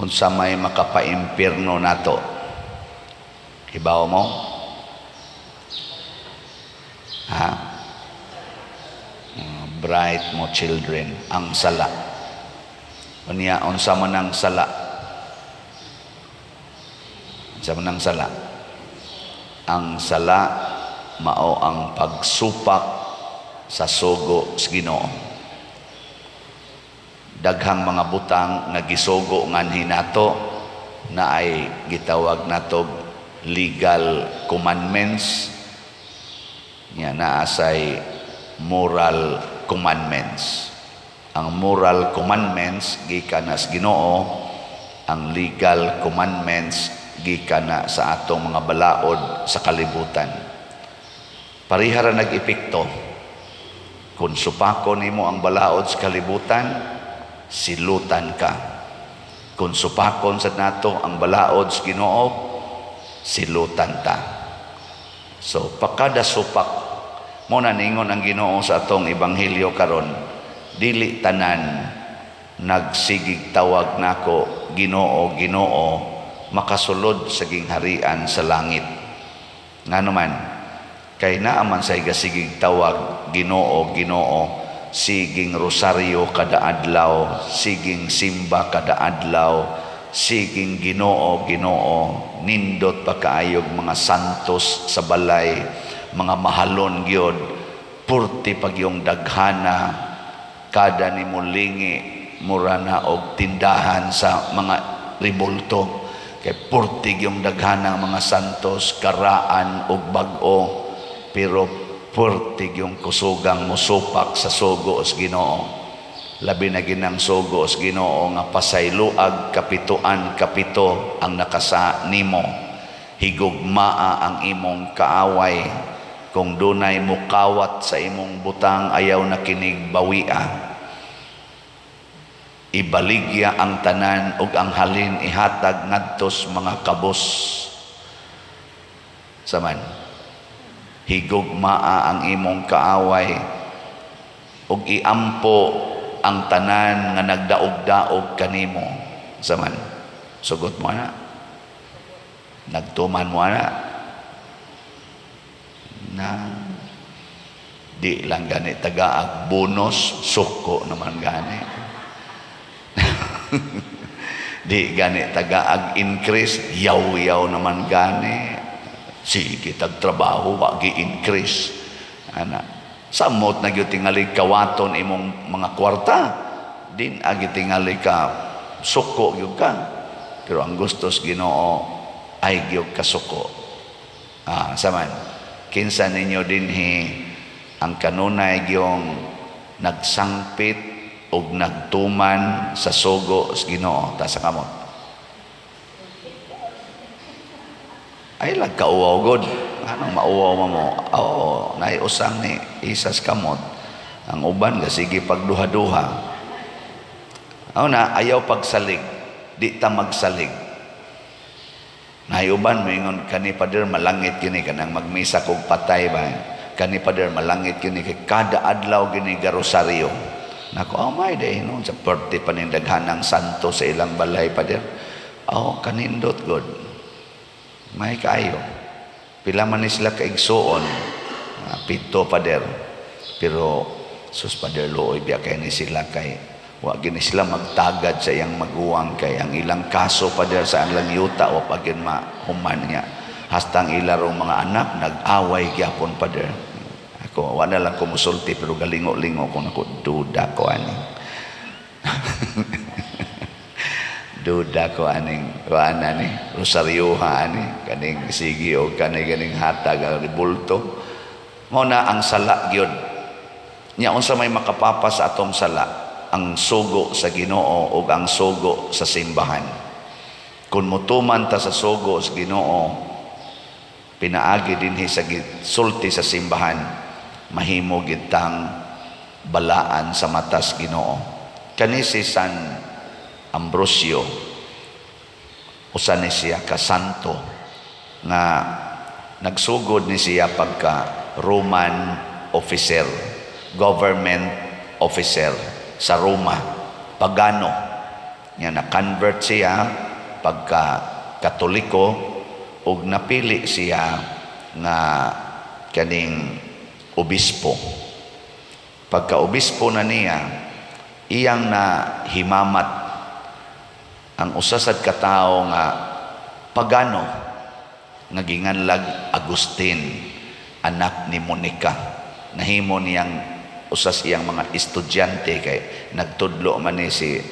unsa may makapaimpirno nato. Hibaw mo? Ha? Bright mo children, ang sala. Unya, unsa man ang sala? Unsa man ang sala? Ang sala mao ang pagsupak sa sugo sa Ginoo. Daghang mga butang nga gisugo nganhi nato na ay gitawag nato legal commandments. Nya naa say moral commandments. Ang moral commandments gikan na sa Ginoo, ang legal commandments gikan na sa atong mga balaod sa kalibutan. Parihara nag-epekto. Kung supakon nimo ang balaod sa kalibutan, silutan ka. Kung supakon sa nato ang balaod sa Ginoo, silutan ta. So pakada supak mo na ningon ang Ginoo sa atong ebanghelyo karon, dili tanan nagsigig tawag nako Ginoo, Ginoo, makasulod sa gingharian sa langit. Ngano man, kay naaman sa igasigig tawag Ginoo, Ginoo, siging rosaryo kada adlaw, siging simba kada adlaw, siging Ginoo, Ginoo, nindot pa kaayog mga santos sa balay, mga mahalon gyud, purti pag yung daghana, kada ni mulingi murana og tindahan sa mga ribulto, kay purti yung daghanang mga santos, karaan og bag-o, pero purti yung kusugang musupak sa sugo sa Ginoo. Labi na ginang sugo sa Ginoo nga pasayloag kapituan kapito ang nakasa nimo. Higugmaa ang imong kaaway. Kung dunay mukawat sa imong butang, ayaw na kinig bawia. Ibaligya ang tanan ug ang halin ihatag ngadtos mga kabos. Saman, higugmaa ang imong kaaway ug iampo ang tanan nga nagdaog-daog kanimo. Saman, sugot mo na, nagtuman mo na di lang gani tagaag bonus, suko naman gani. Di gani tagaag increase, yaw-yaw naman gani. Sige tagtrabaho wag gi-increase. Ana, samot na gyud tingali kawaton imong mga kwarta, din agi tingali ka suko gyud ka. Pero ang gustos Ginoo ay gyud ka suko. Saman, kinsa ninyo dinhi ang kanunay gyung nagsangpit ug nagtuman sa sugo sa Ginoo ta sa kamot. Ay lag kauwaw god. Anong mauwaw mo? Naiusang ni isas kamot. Ang uban nga sige pagduha-duha. Na ayaw pagsalig, di ta magsalig. Naiuban moingon kani pader malangit kini kanang magmisa kog patay ba. Kani pader malangit kini kay kada adlaw gini garosaryo. Nako, may day noon sa birthday pa ning daghanang santo sa ilang balay pader. Kanindot god. May kaayo. Pila man ni sila kaigsuon, pito pader. Pero sus pader looy biya kay ni sila kay wa gini sila magtagad sa iyang maguwang kay ang ilang kaso pader sa ilang yuta o pagin mahuman niya. Hastang ilarong mga anak nag-away gyapon pader. Ako wala lang ko musulti pero galingo-lingo ko nako duda ko ani. Duda ko aning kuana ni rosaryoha ani kaning sige o kaning hatag ang ribulto. Mo na ang sala gyud. Nya unsa may makapapa sa atong sala? Ang sugo sa Ginoo ug ang sugo sa simbahan. Kung mutuman ta sa sugo sa Ginoo, pinaagi dinhi sa sulti sa simbahan, mahimo gid tang balaan sa matas Ginoo. Kani si San Ambrosio, usa ni siya ka santo nga nagsugod ni siya pagka Roman officer, government officer sa Roma, pagano. Nya na-convert siya pagka Katoliko ug napili siya nga kaning obispo. Pagka obispo na niya, iyang na himamat ang usa sad ka tawo nga pagano nga ginganlag Agustin, anak ni Monica. Nahimo niyang usas iyang mga estudyante kay nagtudlo man ni si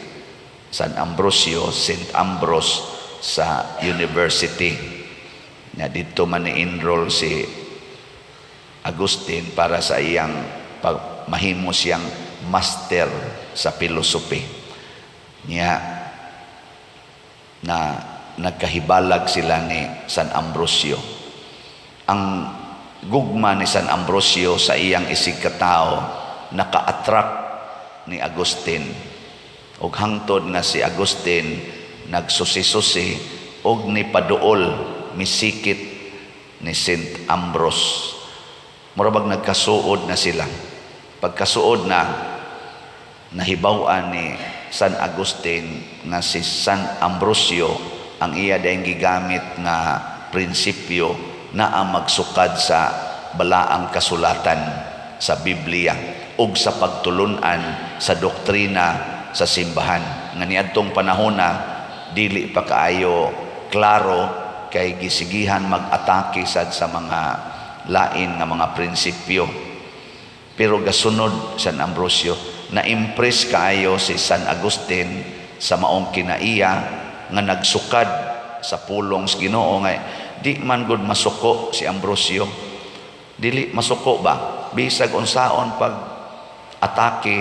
San Ambrosio, St. Ambrose sa university. Na dito man ni-enroll si Agustin para sa iyang mahimo siyang master sa philosophy. Niya na nagkahibalag sila ni San Ambrosio. Ang gugma ni San Ambrosio sa iyang isig katao naka-attract ni Agustin. Og hangtod nga si Agustin nagsusi-susi og nipaduol misikit ni St. Ambrose. Murabag nagkasuod na sila. Pagkasuod na, nahibaw-an ni San Agustin nga si San Ambrosio ang iya dayang gigamit nga prinsipyo na ang magsukad sa balaang kasulatan sa Biblia ug sa pagtulunan sa doktrina sa simbahan. Nga niadtong panahon na dili pa kaayo klaro kay gisigihan mag-atake sad sa mga lain nga mga prinsipyo. Pero gasunod San Ambrosio, na-impress kaayo si San Agustin sa maong kinaiya nga nagsukad sa pulong sa Ginoo nga di man gud masuko si Ambrosio. Dili masuko ba? Bisag unsaon pag atake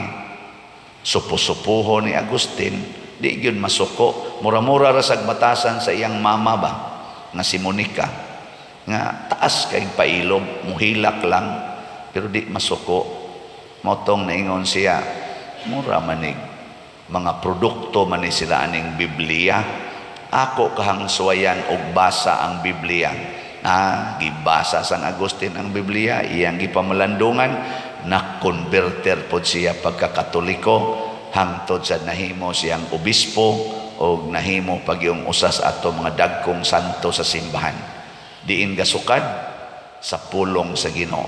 supo-supuho ni Agustin, di gyud masuko. Mura-mura ra sag batasan sa iyang mama ba nga si Monica nga taas kay pailog, muhilak lang pero di masuko. Motong naingon siya, mura manig mga produkto man ni sila aning Biblia. Ako kahang suwayan og basa ang Biblia. Gibasa San Agustin ang Biblia, iyang gipamalandungan, na-converter pod siya pagka-Katoliko hangtod sa nahimo siyang obispo o nahimo pagyong usas ato mga dagkong santo sa simbahan. Diin gasukad sa pulong sa Ginoo.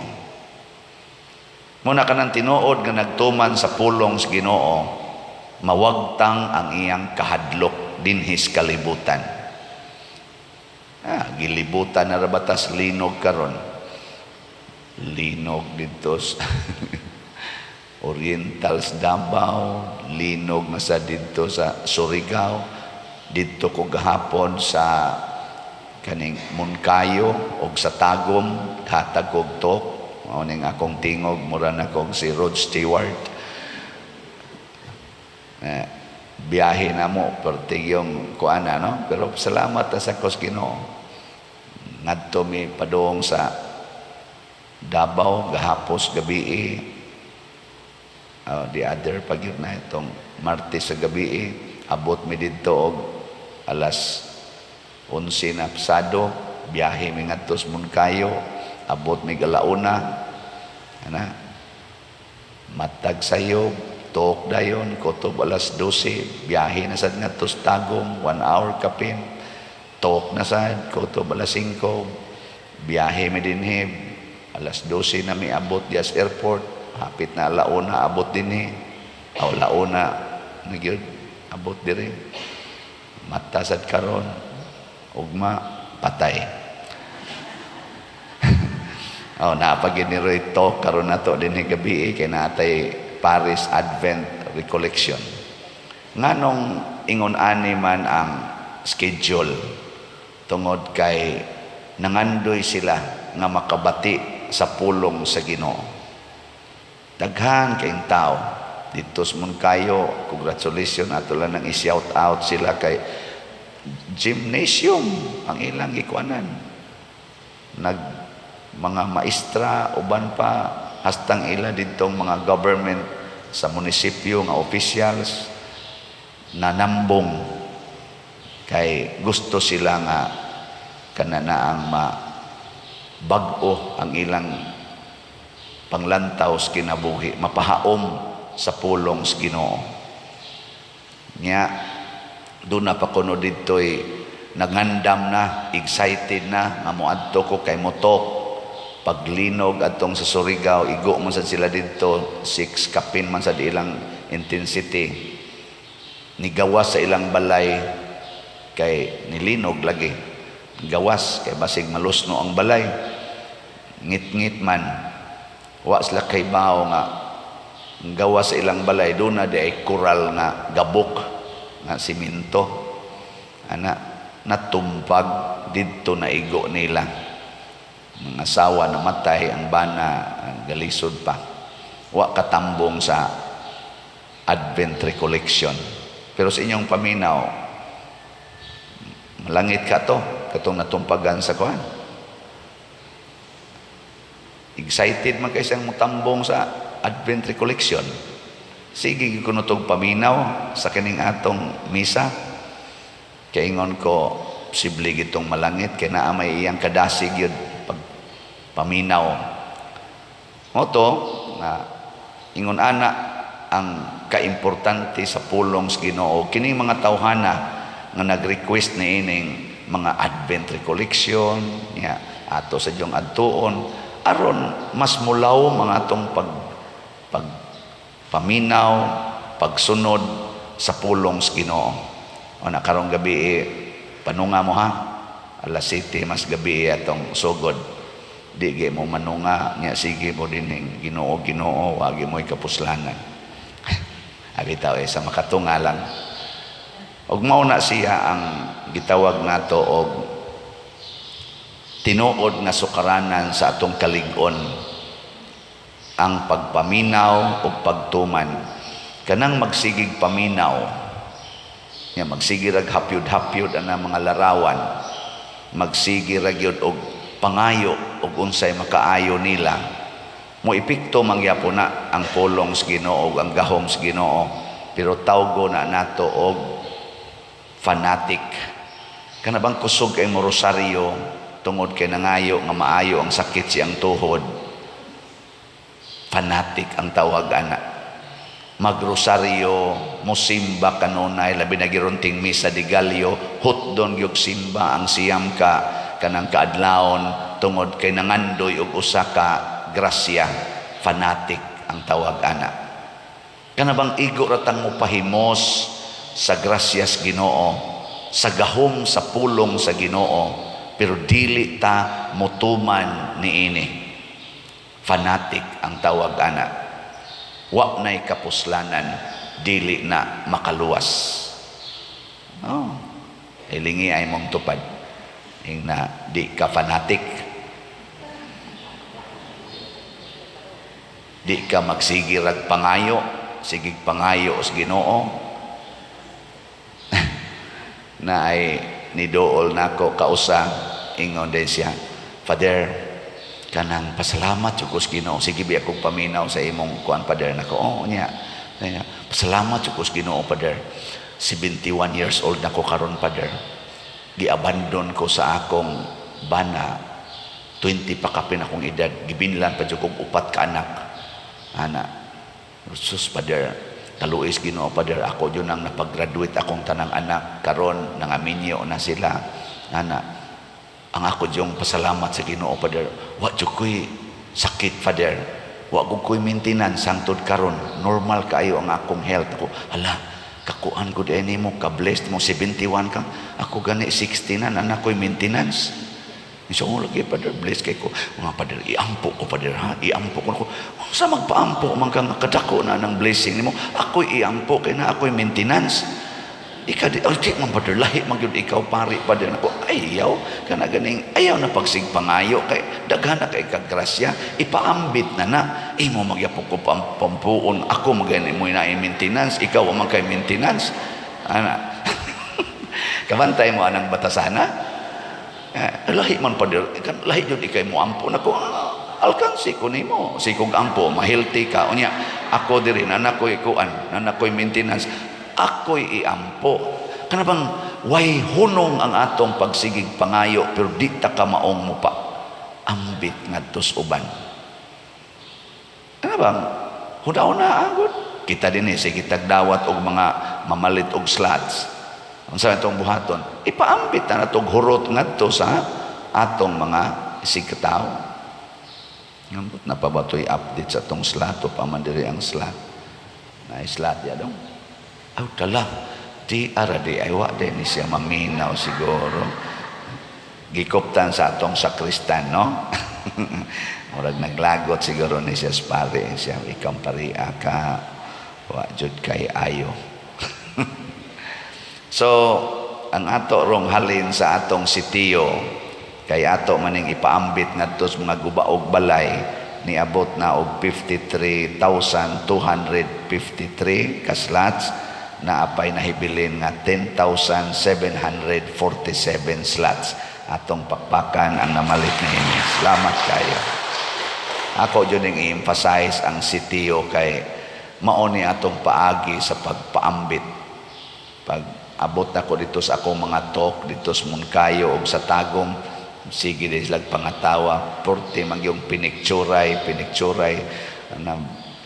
Muna ka nang tinuod nga nagtuman sa pulong sa Ginoo, mawagtang ang iyang kahadlok dinhis kalibutan. Gilibutan na rabatas linog karon. Linog dito sa Orientals Davao, linog na sa dito sa Surigao, dito ko gahapon sa kaning Moncayo og sa Tagum, hatag og tok. Mao ning akong tingog, mura na kong si Rod Stewart. Biyahe na mo pertig yung kuana, no? Pero salamat sa Ginoo. Ngadto mi padung sa Davao gahapos gabi. The other pag yun na itong Martes sa gabi, abot mi dito og alas 11 na pasado, biyahe mi ngadto sa Moncayo, abot mi galauna, matag sayo, tok dayon, kutob alas 12, biyahe na sad ngadto sa Tagum, 1 hour kapin, tok na sad, kutob alas 5, biyahe mi dinhi, alas 12 na mi abot dias airport. Hapit na launa abot din launa nagyud abot diri matasad karon ugma patay. Napagin ni Royto karon nato din gabi kay natay Paris Advent Recollection. Nganong ingon ani man ang schedule tungod kay nangandoy sila nga makabati sa pulong sa Ginoo. Daghan kayong tao dito sa Moncayo, congratulations ato lang nang i-shout out sila kay gymnasium ang ilang gikuanan. Mga maestra uban pa hastang ila ditong mga government sa munisipyo nga officials nanambong kay gusto sila nga kanana ang bag-o ang ilang panglantaw sa kinabuhi, mapahaom sa pulong sa Ginoo. Nya Doon na pa kuno dito'y nagandam na, excited na, nga moadto ko kay motok. Paglinog atong sa Surigao, igo man sa sila dito, 6 kapin man sa ilang intensity. Nigawas sa ilang balay, kay nilinog lagi. Gawas, kay basig malusno ang balay. Ngit-ngit man, wa sila kay bao nga, gawas sa ilang balay, doon na di ay kural nga gabok, nga simento. Natumpag, dito na igo nila. Mga asawa namatay, ang bana galisod pa. Wa katambong sa Advent Recollection. Pero sa inyong paminaw, malangit ka to, katong natumpagan sa kuhan. Excited man kayo siyang mutambong sa Advent Recollection. Sige kuno tong paminaw sa kining atong misa. Kaingon ko, posible gitong malangit, kaya naa may iyang kadasig yun paminaw. Moto nga ingon ana ang kaimportante sa pulong sa Ginoo. Kining mga tawhana nga nag-request ni ining mga Advent Recollection, ato sa diyong adtuon, aron mas mulaw mga atong paminaw, pagsunod sa pulong sa Ginoo. O na karong gabi panunga mo ha, alas 7 mas gabi atong sugod. Di mo manunga niya, sige mo din Ginoo, wagi mo'y kapuslanan. Abitaw sa makatunga lang. Og mauna siya ang gitawag nato og tinuod nga sukaranan sa atong kalig-on, ang pagpaminaw o pagtuman. Kanang magsigig paminaw, magsigig rag hapyod-hapyod ang mga larawan, magsigig rag yun og pangayo ug unsay makaayo nila. Mo ipikto mangyapo na ang pulong sa Ginoo ug ang gahom sa Ginoo, pero tawgo na nato og fanatic. Kana bang kusog kay mo rosaryo tungod kay nangayo nga maayo ang sakit siyang tuhod? Fanatic ang tawag ana. Magrosaryo, musimba kanunay, labi na girunting misa di galyo, hutdon gyud simba ang siyam ka kanang kaadlawon tungod kay nangandoy og usa ka grasya. Fanatic ang tawag ana. Kana bang igo ratang mo pahimos sa grasyas Ginoo, sa gahom sa pulong sa Ginoo, pero dili ta mutuman niini. Fanatic ang tawag ana. Wa nay kapuslanan, dili na makaluwas. Ilingi ay mong tupad na di ka fanatic, di ka magsigirag pangayo, sigig pangayo sa Ginoo. Na ay nidool nako kausa, ingon din siya, Father, kanang pasalamat jud ko sa Ginoo, sige bi akong paminaw sa imong kuan Father nako. Nya pasalamat jud ko sa Ginoo Father, 71 years old nako karon Father. Giabandon ko sa akong bana, 20 pa kapin akong edad, gibinlan pa jud kog 4 ka anak. Sus Father, taluis Ginoo Father, ako jud nang napag-graduate akong tanang anak, karon nangaminyo na sila. Ang ako jud pasalamat sa Ginoo Father, wa jud koy sakit Father, wa jud koy maintenance sangtod karon, normal kaayo ang akong health ko. Hala, kakuan ko din mo, ka-blessed mo, 71 ka. Ako gani 60 na, anak ko'y maintenance. So, lagi, Father, bless kay ko. Mga Father, iampo ko, Father, ha? Iampo ko. Sa magpaampo, man kang kadako na ng blessing mo. Ako'y iampo, kay na ako'y maintenance. Ika di, di man Father, lahi magyud ikaw pari Father nako. Ayaw, kana ganing, ayaw na pagsigpangayo, kay daghan na kay kagrasya, ipaambit na, imo magyapok ko pampuon, ako magani mo na maintenance, ikaw man kay maintenance. Kabantay mo anang batasana. Lahi man Father, lahi jud ikay mo ampo nako. Alkansi ko nimo, sikog ampo, mahilti ka. Unya, ako diri anak ko'y kuan, anak ko'y maintenance. Ako'y iampo. Kana bang way hunong ang atong pagsigig pangayo, pero di ta ka maong mo pa ambit ngadto sa uban. Kana bang hudaw na agud kita din sige tagdawat og mga mamalit og slots. Unsa itong buhaton? Ipaambit na natong hurot ngadto sa atong mga isigkatawo. Ngambot na pa ba ito'y update sa itong slot o pamandiri ang slot? Na slot ya dong? Aw, tala. Di aradi ay wa din siya maminaw siguro. Gikoptan sa atong sakristan, no? Murag naglagot siguro ni siya pare siya ikang paria ka wa jud kay ayo. So ang ato rong halin sa atong sitiyo kay ato maning ipaambit ngadto sa mga gubaog balay niabot na og 53,253 ka slots na apay nahibilin nga 10,747 slots atong pakpakan ang namalit na ini. Salamat kayo. Ako dyan yung i-emphasize ang sitiyo kay mauni atong paagi sa pagpaambit. Pag abot na ko dito sa akong mga talk, dito sa Munkayo o sa Tagum, sige din silang pangatawa, porte mag yung pinikturay,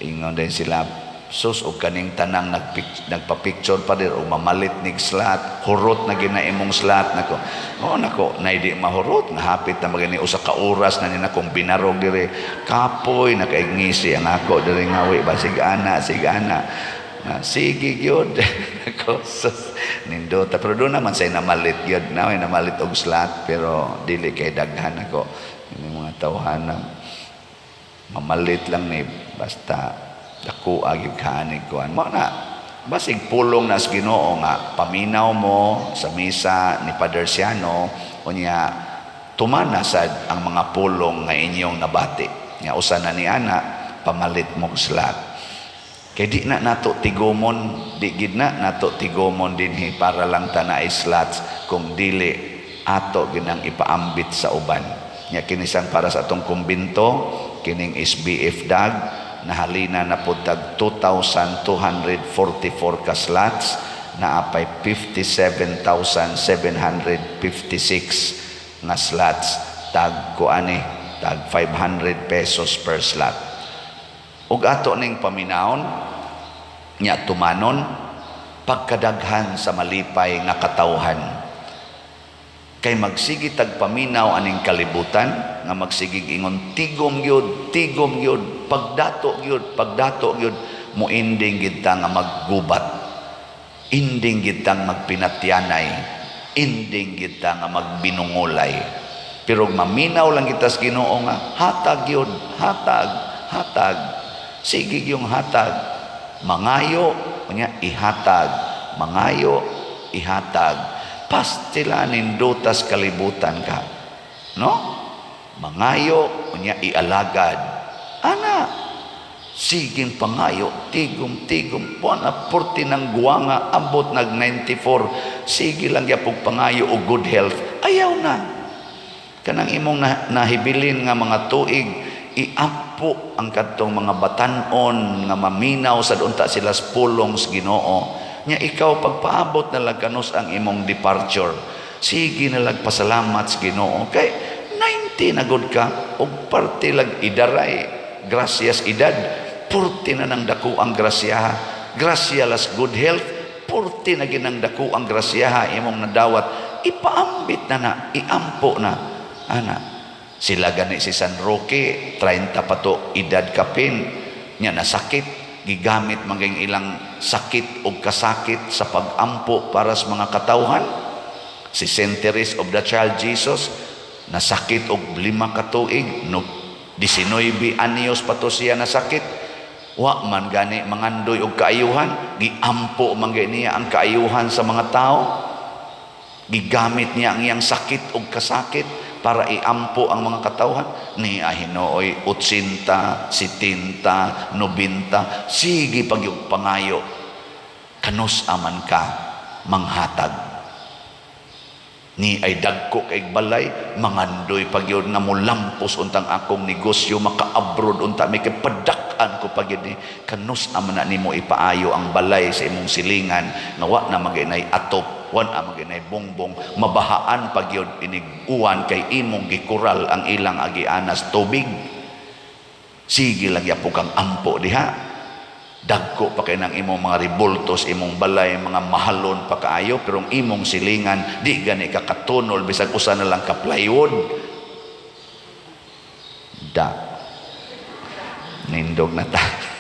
ingon din sila, sus o kaning tanang nagpa-picture pa din o mamalit nig slot hurot na ginaimong slot nako na di mahurot na hapit na magani usa ka oras na nina kong binarog dire kapoy nakaigngisi ang ako dire ngawi ba sigana na sige gyud ako sus nindota pero do naman say namalit gyud naway namalit og slot pero dili kay daghan ako ini mga tawhan mamalit lang ni basta dako agig kanig kuan mo na basig pulong nas Ginoo nga paminaw mo sa misa ni Padre Siano unya tumana sad ang mga pulong nga inyong nabati nga usa na ni ana pamalit mo slot kay di na nato tigomon di gid na nato tigomon dinhi para lang tanay slots kung dili ato ginang ipaambit sa uban nya kinisang para sa atong kumbinto kining SBF DAG nahalina na po tag 2,244 ka slots na apay 57,756 nga slots tag kuani tag 500 pesos per slot ug ato ning paminawon nya tumanon pagkadaghan sa malipay nga katawhan kay magsigi tag paminaw aning kalibutan nga magsigig ingon tigom gyud pagdato gyud mo ending gid ta nga maggubat ending gid ta magpinatyanay ending gid ta nga magbinungolay pero maminaw lang kita sa Ginoo nga hatag gyud hatag sige yung hatag mangayo nya ihatag mangayo ihatag pastila nindutas kalibutan ka no mangayo unya ialagad ana siging pangayo tigom puan aporti ng guwanga ambot nag 94 sige lang yapog pangayo o good health ayaw na kanang imong nahibilin nga mga tuig iampo ang kadtong mga batanon nga maminaw sa unta sila sa pulong sa Ginoo nya ikaw pagpaabot na lang kanos ang imong departure sige na lang pasalamat sa Ginoo kay 90 na gud ka og parte lag idaray gracias edad purti na nang dako ang grasya grasya las good health purti na ginang dako ang grasya imong nadawat ipaambit na iampo na ana sila gani si San Roque 30 pa to edad kapin nya nasakit gigamit maging ilang sakit o kasakit sa pagampo para sa mga katawhan si Saint Teresa of the Child Jesus nasakit og 5 ka tuig no 19 anyos pa to siya nasakit wa man gani mangandoy og kaayuhan giampo man niya ang kaayuhan sa mga tao gigamit niya ang iyang sakit og kasakit para iampo ang mga katawhan ni Ahinooy 80, 70, 90 sige pagyug pangayo kanus aman ka manghatag ni ay dagko kay balay mangandoy pagyud na mulampos untang akong negosyo maka-abroad unta may kapadak-an ko pagyud ni kanus aman na nimo ipaayo ang balay sa imong silingan nga wa na maginay atop wan ang maginay bongbong mabahaan pagyud iniguan kay imong gikural ang ilang agianas tubig sige lang yapo kang ampo diha dagko pa kay ng imong mga ribultos, imong balay, mga mahalon pa kaayo, pero ang imong silingan di gani kakatunol, bisag usa na lang ka plywood. Da nindog na ta.